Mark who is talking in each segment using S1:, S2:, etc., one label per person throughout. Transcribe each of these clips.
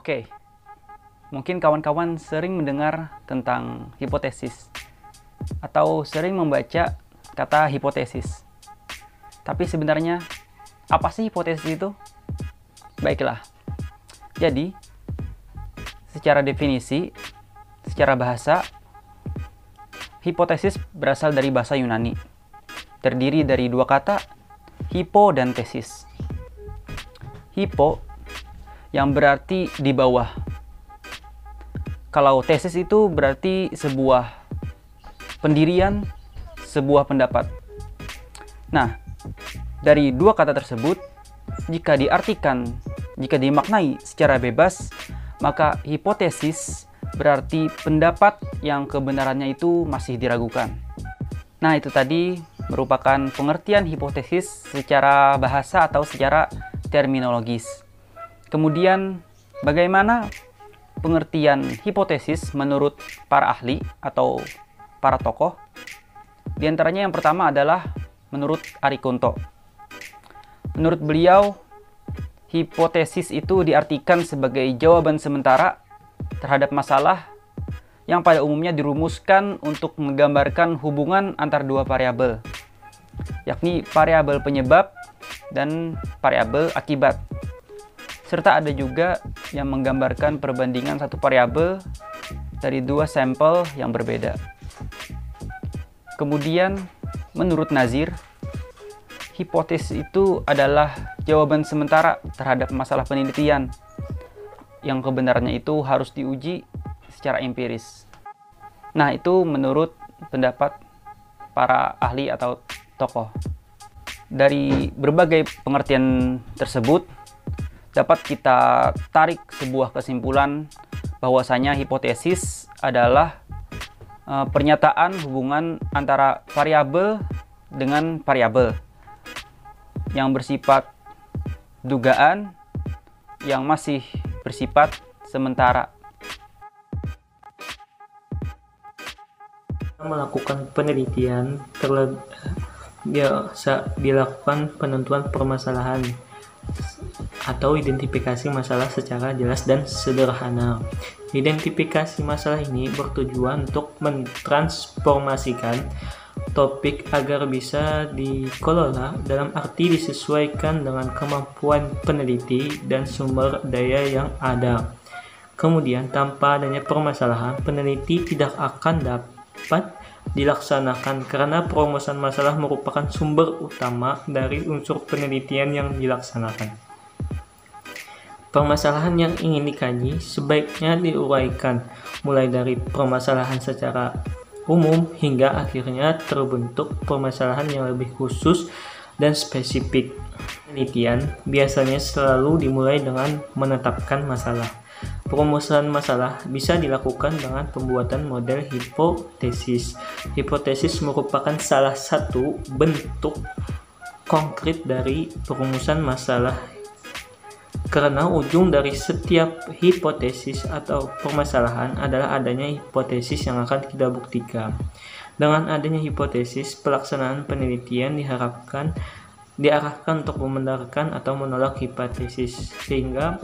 S1: Oke, mungkin kawan-kawan sering mendengar tentang hipotesis atau sering membaca kata hipotesis. Tapi sebenarnya apa sih hipotesis itu? Baiklah. Jadi, secara definisi, secara bahasa, hipotesis berasal dari bahasa Yunani. Terdiri dari dua kata, hypo dan tesis. Hypo yang berarti di bawah. Kalau tesis itu berarti sebuah pendirian, sebuah pendapat. Nah, dari dua kata tersebut, jika dimaknai secara bebas, maka hipotesis berarti pendapat yang kebenarannya itu masih diragukan. Nah, itu tadi merupakan pengertian hipotesis secara bahasa atau secara terminologis. Kemudian, bagaimana pengertian hipotesis menurut para ahli atau para tokoh? Di antaranya yang pertama adalah menurut Arikunto. Menurut beliau, hipotesis itu diartikan sebagai jawaban sementara terhadap masalah yang pada umumnya dirumuskan untuk menggambarkan hubungan antar dua variabel, yakni variabel penyebab dan variabel akibat. Serta ada juga yang menggambarkan perbandingan satu variabel dari dua sampel yang berbeda. Kemudian, menurut Nazir, hipotesis itu adalah jawaban sementara terhadap masalah penelitian yang kebenarannya itu harus diuji secara empiris. Nah, itu menurut pendapat para ahli atau tokoh. Dari berbagai pengertian tersebut, dapat kita tarik sebuah kesimpulan bahwasanya hipotesis adalah pernyataan hubungan antara variabel dengan variabel yang bersifat dugaan yang masih bersifat sementara.
S2: Melakukan penelitian biasa dilakukan penentuan permasalahan atau identifikasi masalah secara jelas dan sederhana. Identifikasi masalah ini bertujuan untuk mentransformasikan topik agar bisa dikelola dalam arti disesuaikan dengan kemampuan peneliti dan sumber daya yang ada. Kemudian, tanpa adanya permasalahan, peneliti tidak akan dapat dilaksanakan karena perumusan masalah merupakan sumber utama dari unsur penelitian yang dilaksanakan. Permasalahan yang ingin dikaji sebaiknya diuraikan mulai dari permasalahan secara umum hingga akhirnya terbentuk permasalahan yang lebih khusus dan spesifik. Penelitian biasanya selalu dimulai dengan menetapkan masalah. Perumusan masalah bisa dilakukan dengan pembuatan model hipotesis. Hipotesis merupakan salah satu bentuk konkret dari perumusan masalah, karena ujung dari setiap hipotesis atau permasalahan adalah adanya hipotesis yang akan kita buktikan. Dengan adanya hipotesis, pelaksanaan penelitian diarahkan untuk membenarkan atau menolak hipotesis, sehingga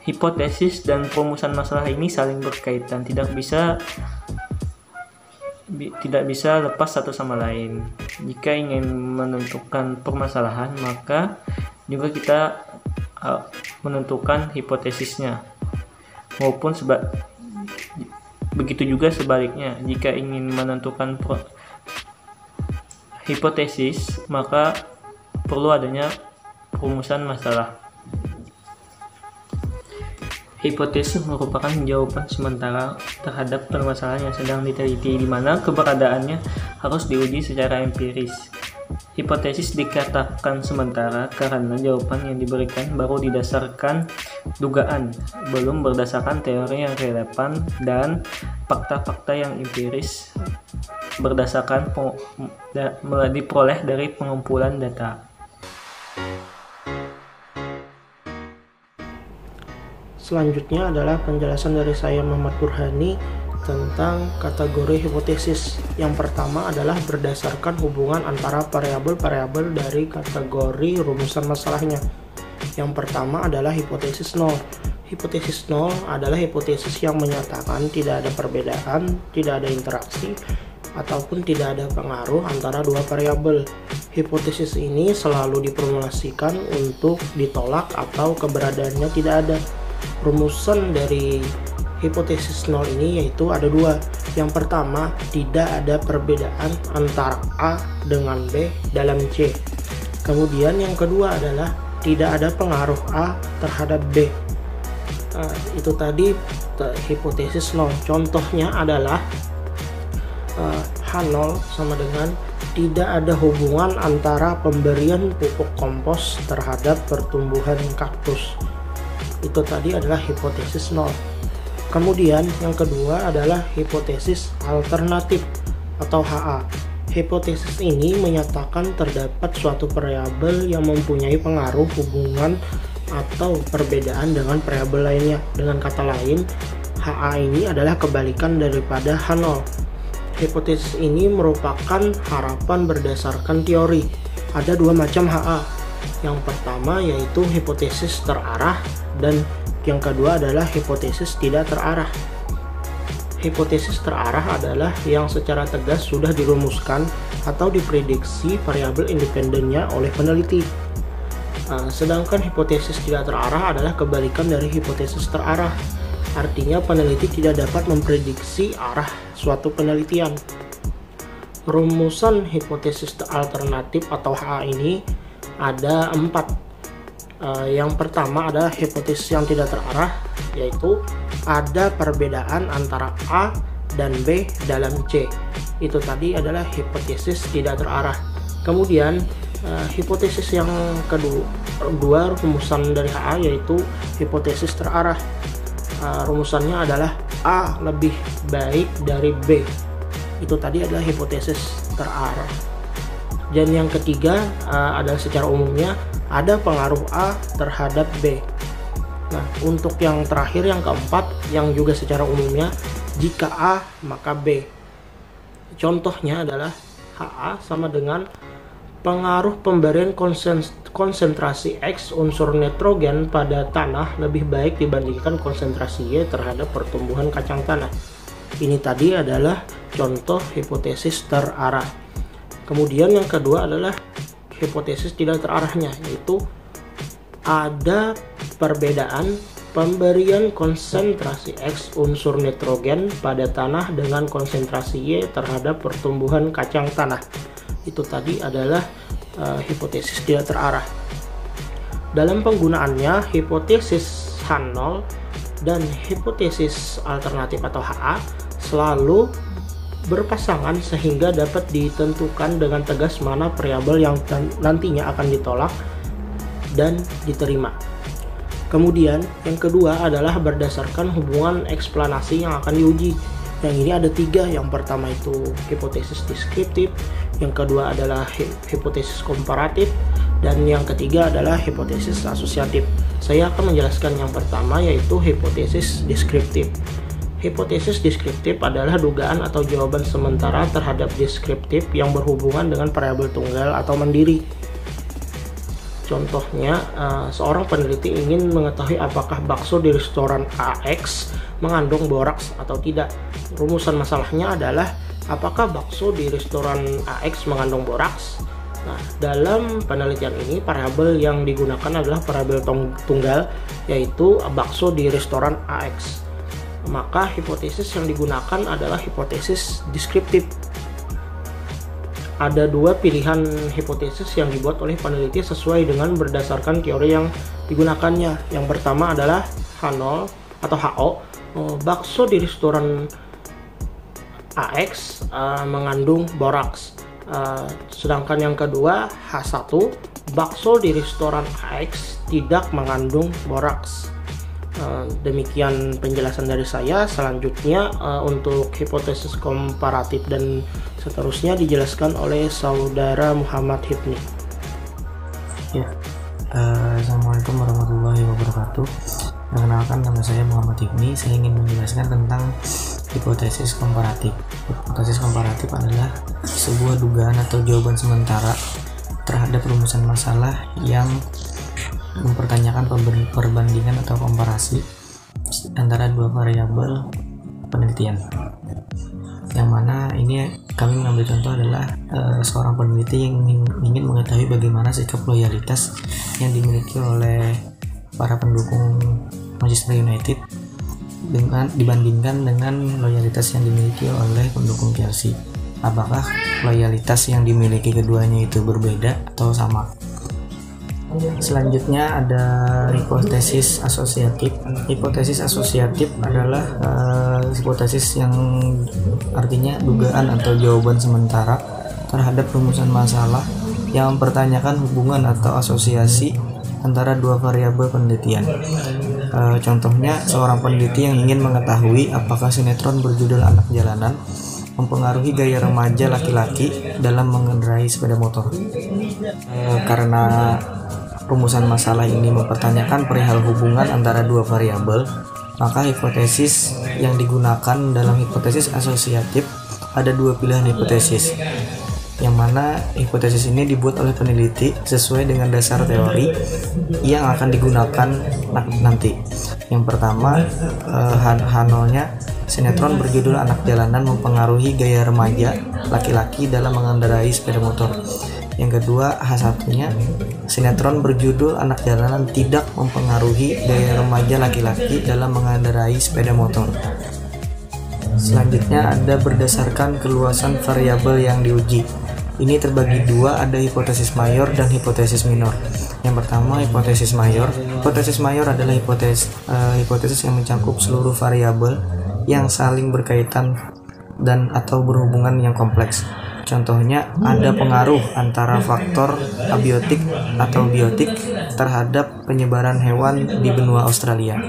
S2: hipotesis dan perumusan masalah ini saling berkaitan, tidak bisa lepas satu sama lain. Jika ingin menentukan permasalahan, maka juga kita menentukan hipotesisnya, maupun begitu juga sebaliknya. Jika ingin menentukan hipotesis, maka perlu adanya perumusan masalah. Hipotesis merupakan jawaban sementara terhadap permasalahan yang sedang diteliti, di mana keberadaannya harus diuji secara empiris. Hipotesis dikatakan sementara karena jawaban yang diberikan baru didasarkan dugaan, belum berdasarkan teori yang relevan dan fakta-fakta yang empiris berdasarkan diperoleh dari pengumpulan data.
S3: Selanjutnya adalah penjelasan dari saya, Muhammad Burhani, tentang kategori hipotesis. Yang pertama adalah berdasarkan hubungan antara variabel-variabel dari kategori rumusan masalahnya. Yang pertama adalah hipotesis nol. Hipotesis nol adalah hipotesis yang menyatakan tidak ada perbedaan, tidak ada interaksi, ataupun tidak ada pengaruh antara dua variabel. Hipotesis ini selalu diformulasikan untuk ditolak atau keberadaannya tidak ada. Rumusan dari hipotesis nol ini yaitu ada dua. Yang pertama, tidak ada perbedaan antara A dengan B dalam C. Kemudian yang kedua adalah tidak ada pengaruh A terhadap B. Itu tadi hipotesis nol. Contohnya adalah H0 sama dengan tidak ada hubungan antara pemberian pupuk kompos terhadap pertumbuhan kaktus. Itu tadi adalah hipotesis nol. Kemudian yang kedua adalah hipotesis alternatif atau HA. Hipotesis ini menyatakan terdapat suatu variabel yang mempunyai pengaruh hubungan atau perbedaan dengan variabel lainnya. Dengan kata lain, HA ini adalah kebalikan daripada H0. Hipotesis ini merupakan harapan berdasarkan teori. Ada dua macam HA. Yang pertama yaitu hipotesis terarah dan yang kedua adalah hipotesis tidak terarah. Hipotesis terarah adalah yang secara tegas sudah dirumuskan atau diprediksi variabel independennya oleh peneliti. Sedangkan hipotesis tidak terarah adalah kebalikan dari hipotesis terarah. Artinya peneliti tidak dapat memprediksi arah suatu penelitian. Rumusan hipotesis alternatif atau HA ini ada 4. Yang pertama adalah hipotesis yang tidak terarah, yaitu ada perbedaan antara A dan B dalam C. Itu tadi adalah hipotesis tidak terarah. Kemudian hipotesis yang kedua rumusan dari HA yaitu hipotesis terarah. Rumusannya adalah A lebih baik dari B. Itu tadi adalah hipotesis terarah. Dan yang ketiga adalah secara umumnya ada pengaruh A terhadap B. Nah, untuk yang terakhir yang keempat yang juga secara umumnya jika A maka B. Contohnya adalah HA sama dengan pengaruh pemberian konsentrasi X unsur nitrogen pada tanah lebih baik dibandingkan konsentrasi Y terhadap pertumbuhan kacang tanah. Ini tadi adalah contoh hipotesis terarah. Kemudian yang kedua adalah hipotesis tidak terarahnya, yaitu ada perbedaan pemberian konsentrasi X unsur nitrogen pada tanah dengan konsentrasi Y terhadap pertumbuhan kacang tanah. Itu tadi adalah hipotesis tidak terarah. Dalam penggunaannya, hipotesis H0 dan hipotesis alternatif atau HA selalu berpasangan sehingga dapat ditentukan dengan tegas mana variabel yang nantinya akan ditolak dan diterima. Kemudian yang kedua adalah berdasarkan hubungan eksplanasi yang akan diuji. Yang ini ada 3. Yang pertama itu hipotesis deskriptif, yang kedua adalah hipotesis komparatif, dan yang ketiga adalah hipotesis asosiatif. Saya akan menjelaskan yang pertama yaitu hipotesis deskriptif. Hipotesis deskriptif adalah dugaan atau jawaban sementara terhadap deskriptif yang berhubungan dengan variabel tunggal atau mandiri. Contohnya, seorang peneliti ingin mengetahui apakah bakso di restoran AX mengandung boraks atau tidak. Rumusan masalahnya adalah apakah bakso di restoran AX mengandung boraks. Nah, dalam penelitian ini variabel yang digunakan adalah variabel tunggal, yaitu bakso di restoran AX. Maka hipotesis yang digunakan adalah hipotesis deskriptif. Ada 2 pilihan hipotesis yang dibuat oleh peneliti sesuai dengan berdasarkan teori yang digunakannya. Yang pertama adalah H0 atau HO, bakso di restoran AX mengandung boraks. Sedangkan yang kedua H1, bakso di restoran AX tidak mengandung boraks. Demikian penjelasan dari saya. Selanjutnya untuk hipotesis komparatif dan seterusnya dijelaskan oleh saudara Muhammad Hibni.
S4: Ya, Assalamualaikum warahmatullahi wabarakatuh. Perkenalkan, nama saya Muhammad Hibni. Saya ingin menjelaskan tentang hipotesis komparatif. Hipotesis komparatif adalah sebuah dugaan atau jawaban sementara terhadap rumusan masalah yang mempertanyakan perbandingan atau komparasi antara dua variabel penelitian. Yang mana ini kami mengambil contoh adalah seorang peneliti yang ingin mengetahui bagaimana sikap loyalitas yang dimiliki oleh para pendukung Manchester United dibandingkan dengan loyalitas yang dimiliki oleh pendukung Chelsea. Apakah loyalitas yang dimiliki keduanya itu berbeda atau sama? Selanjutnya ada hipotesis asosiatif. Hipotesis asosiatif adalah hipotesis yang artinya dugaan atau jawaban sementara terhadap rumusan masalah yang mempertanyakan hubungan atau asosiasi antara dua variabel penelitian. Contohnya, seorang peneliti yang ingin mengetahui apakah sinetron berjudul Anak Jalanan mempengaruhi gaya remaja laki-laki dalam mengendarai sepeda motor. Karena rumusan masalah ini mempertanyakan perihal hubungan antara dua variabel, maka hipotesis yang digunakan dalam hipotesis asosiatif ada dua pilihan hipotesis, yang mana hipotesis ini dibuat oleh peneliti sesuai dengan dasar teori yang akan digunakan nanti. Yang pertama, H0-nya sinetron berjudul Anak Jalanan mempengaruhi gaya remaja laki-laki dalam mengendarai sepeda motor. Yang kedua, H1-nya sinetron berjudul Anak Jalanan tidak mempengaruhi gaya remaja laki-laki dalam mengendarai sepeda motor. Selanjutnya ada berdasarkan keluasan variabel yang diuji. Ini terbagi dua, ada hipotesis mayor dan hipotesis minor. Yang pertama, hipotesis mayor. Hipotesis mayor adalah hipotesis yang mencakup seluruh variabel yang saling berkaitan dan atau berhubungan yang kompleks. Contohnya, ada pengaruh antara faktor abiotik atau biotik terhadap penyebaran hewan di benua Australia.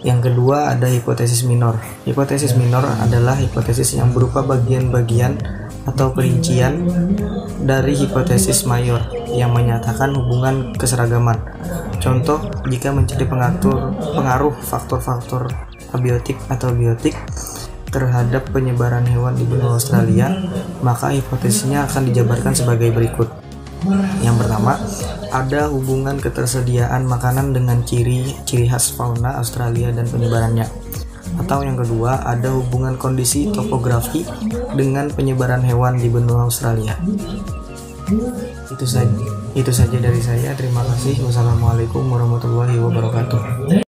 S4: Yang kedua, ada hipotesis minor. Hipotesis minor adalah hipotesis yang berupa bagian-bagian atau perincian dari hipotesis mayor yang menyatakan hubungan keseragaman. Contoh, jika mencari pengaruh faktor-faktor abiotik atau biotik terhadap penyebaran hewan di benua Australia, maka hipotesisnya akan dijabarkan sebagai berikut. Yang pertama, ada hubungan ketersediaan makanan dengan ciri khas fauna Australia dan penyebarannya. Atau yang kedua, ada hubungan kondisi topografi dengan penyebaran hewan di benua Australia. Itu saja dari saya. Terima kasih. Wassalamualaikum warahmatullahi wabarakatuh.